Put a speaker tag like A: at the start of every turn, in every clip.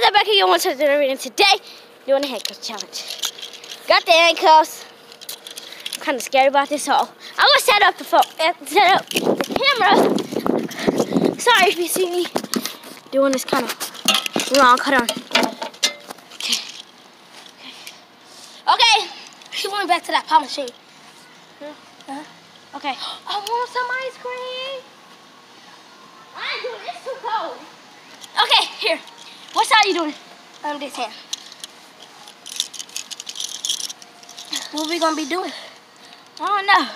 A: up back here once again, and today doing the handcuffs challenge. Got the handcuffs. I'm kind of scared about this, so I'm gonna set up the phone, set up the camera. Sorry if you see me doing this kind of wrong. Hold on. Okay. She went back to that pop machine. Okay. I want some ice cream. I ain't doing this too cold. Okay, here. What side are you doing? This hand. What are we gonna be doing? I don't know.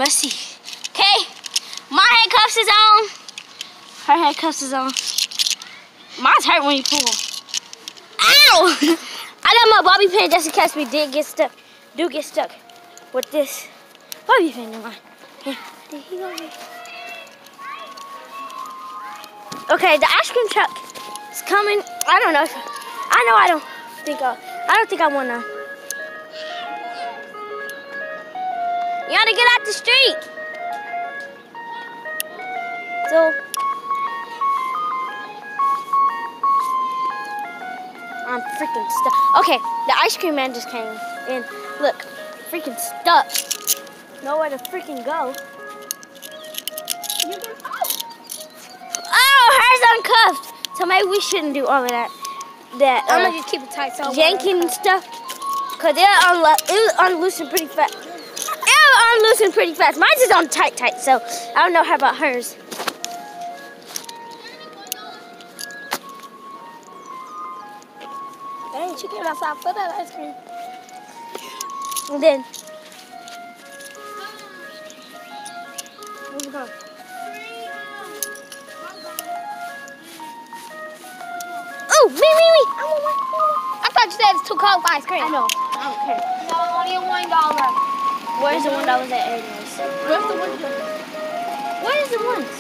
A: Must see. Okay, my handcuffs is on. Her handcuffs is on. Mine's hurt when you pull. Ow! I got my bobby pin just in case we do get stuck with this bobby pin in mine. Here. Okay, the ice cream truck is coming. I don't know. I don't think I want to. You gotta get out the street. So I'm freaking stuck. Okay, the ice cream man just came in. Look, freaking stuck. Nowhere to freaking go. Oh, hers uncuffed. So maybe we shouldn't do all of that. I'm gonna just keep it tight. So yanking and stuff. Cause it unloosen pretty fast. It'll unloosen pretty fast. Mine's is on tight, so I don't know how about hers. Dang, she came outside for that ice cream. And then, where's it going? Oh, me. I want one. I thought you said it's too cold for ice cream. I know. I don't care. No, only $1. Where's the $1 at anyways? Where's the $1? Where's the ones?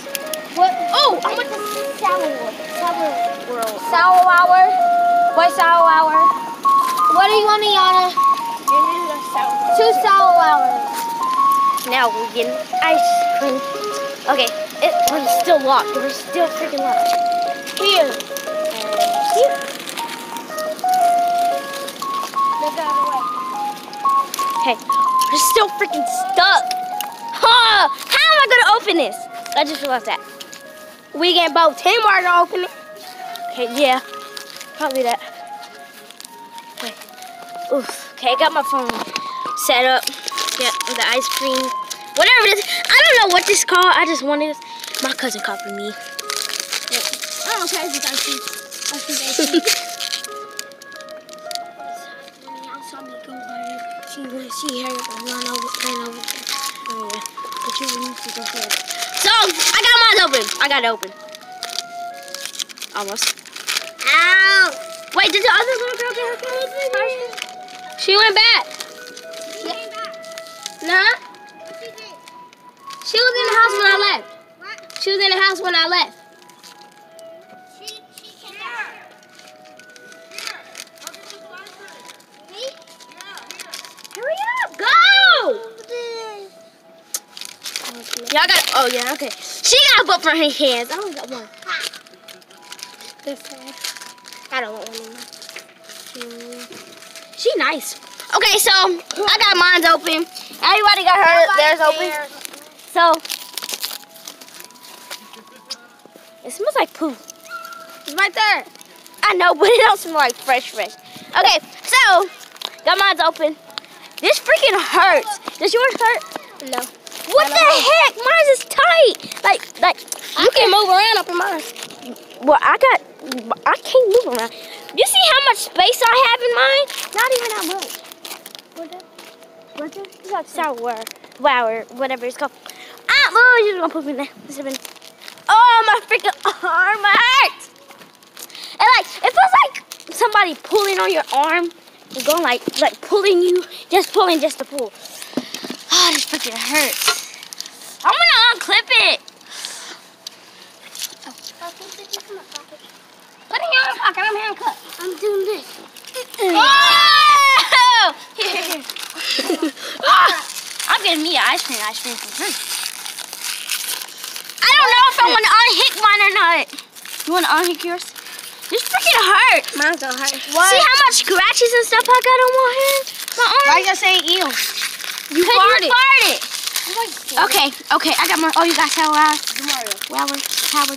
A: What? Oh, I want the sour world. Sour hour? What sour hour? What do you want, Yana? Two sour hours. Now we're getting ice cream. Okay, we're still locked. We're still freaking locked. Here. And here. Look out of the way. Okay. We're still freaking stuck. Huh? How am I gonna open this? I just realized that. We get both teamwork to open it. Okay, yeah. Probably that. Okay. Oof. Okay, I got my phone set up. Yeah, the ice cream. Whatever it is. I don't know what this is called. I just wanted this. My cousin copied me. Yeah. I don't care if it's ice cream. Ice cream. She heard it run over. Oh, yeah. But you need to go ahead. So, I got mine open. I got it open. Almost. Ow! Wait, did the other little girl get her phone? She went back. Nah? She was in the house when I left. What? She was in the house when I left. Y'all got, oh yeah, okay. She got both for her hands. I only got one. This one. I don't want one anymore. She nice. Okay, so I got mine open. Everybody got theirs open. So it smells like poo. It's right there. I know, but it don't smell like fresh. Okay, so got mine open. This freaking hurts. Does yours hurt? No. What the heck? Mine is tight. Like you can move around up in mine. Well, I can't move around. You see how much space I have in mine? Not even that much. What's that? It's like sour, whatever it's called. Oh, you're gonna put me in there. Oh, my freaking arm hurts. And it feels like somebody pulling on your arm and going like pulling you, just to pull. Oh, this freaking hurts. I'm gonna unclip it. Put it in your pocket. I'm handcuffed. I'm doing this. Oh! I'm getting me an ice cream for free. I don't know if I want to unhook mine or not. You want to unhook yours? This freaking hurt.
B: Mine's don't hurt.
A: What? See how much scratches and stuff I got on my hand?
B: Why you saying ew?
A: You farted. Okay, I got my. Oh, you got tower out.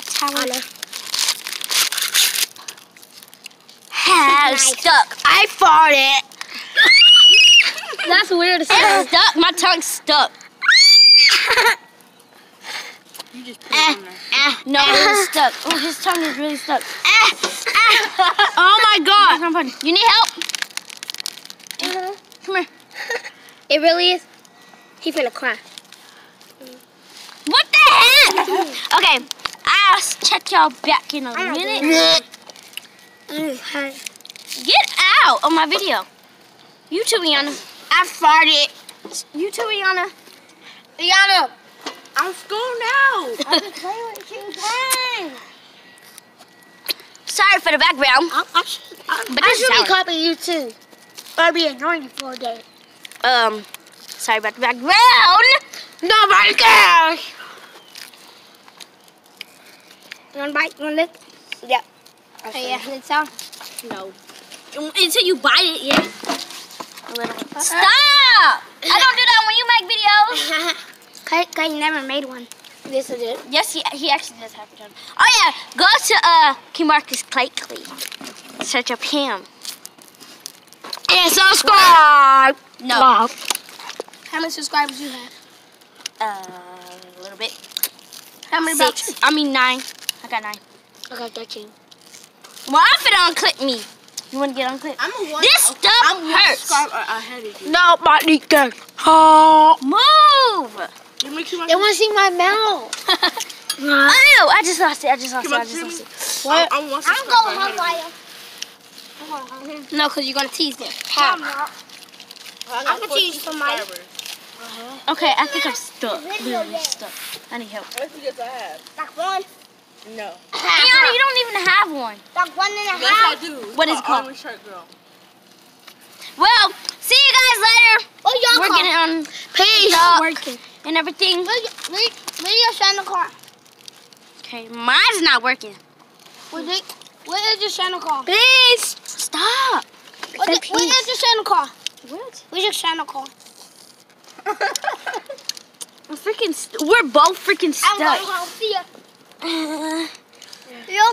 A: Tower. Has stuck.
B: I farted. That's weird to say.
A: It's stuck. My tongue's stuck.
C: You just put it on there.
A: No, it's stuck. Oh, his tongue is really stuck.
B: Oh my god.
A: You need help? Come here.
B: It really is? He finna cry.
A: What the heck? Okay, I'll check y'all back in a minute. Get out of my video. You too, Iana.
B: I farted.
A: You too, Iana.
B: Iana.
C: I'm school now.
B: I'm just playing with you. Hey.
A: Sorry for the background.
B: I should be copying you too. I'll be ignoring you for a day.
A: Sorry about the background.
B: Nobody cares. You want to bite? You want to lick? Yep. Okay, yeah, lick sound?
A: No. Until you bite it, yeah. Stop! I don't do that when you make videos.
B: Cause you never made one. Yes, I did.
A: Yes, he actually does have it done. Oh yeah, go to Marcus Claycley. Search up him.
B: And subscribe.
A: No.
B: How many subscribers you have?
A: A little bit.
B: How many?
A: 6. I mean 9. I got 9.
B: I got 13.
A: Well, I'm finna unclip me. You wanna get unclipped? This stuff hurts.
C: Ahead of you.
B: Nobody cares. Oh.
A: Move.
C: You make too much.
B: They want to see my mouth.
A: Oh, I just lost it.
B: What?
C: I'm
B: going home fire.
A: No, because you're going to tease them.
B: I'm not. I'm going to tease somebody.
A: Okay, I think I'm stuck. Literally stuck. I need help.
C: Let's see if I have.
B: Like one.
C: No.
A: Iana, you don't even have one.
B: Like 1 and a half.
C: Yes, I do.
A: What is it called?
C: Orange shirt girl.
A: Well, see you guys later.
B: Oh, y'all
A: We're getting on
B: Peace.
A: working and everything.
B: Leave your Santa car.
A: Okay, mine's not working.
B: Where is your Santa car?
A: Please stop.
B: Where is your Santa car?
A: What?
B: Where's your Santa car?
A: We're both freaking stuck.
B: I'm going home. See ya.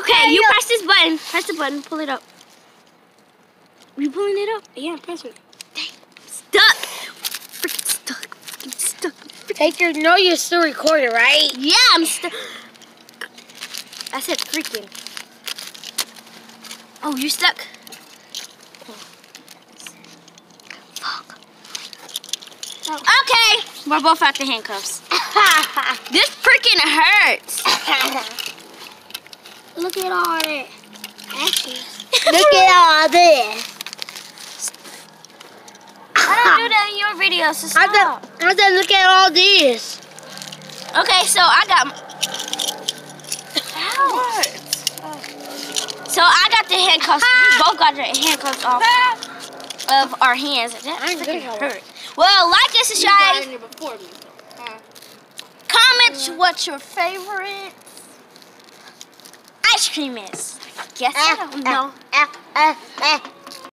A: Okay, you press this button. Press the button. Pull it up. You pulling it up?
B: Yeah, press it.
A: Dang, stuck. Freaking stuck. Freaking stuck.
B: Take your, you're still recording, right?
A: Yeah, I'm stuck. I said freaking. Oh, you're stuck. Fuck. Okay, we're both out the handcuffs. This freaking hurts.
B: Look at all that. Look at all this.
A: I don't do that in your videos, so stop.
B: I said, look at all this.
A: Okay, so I got...
C: What?
A: So I got the handcuffs. We both got the handcuffs off of our hands. That freaking hurt. Well, like and subscribe. Comment what your favorite ice cream is. I guess I don't know.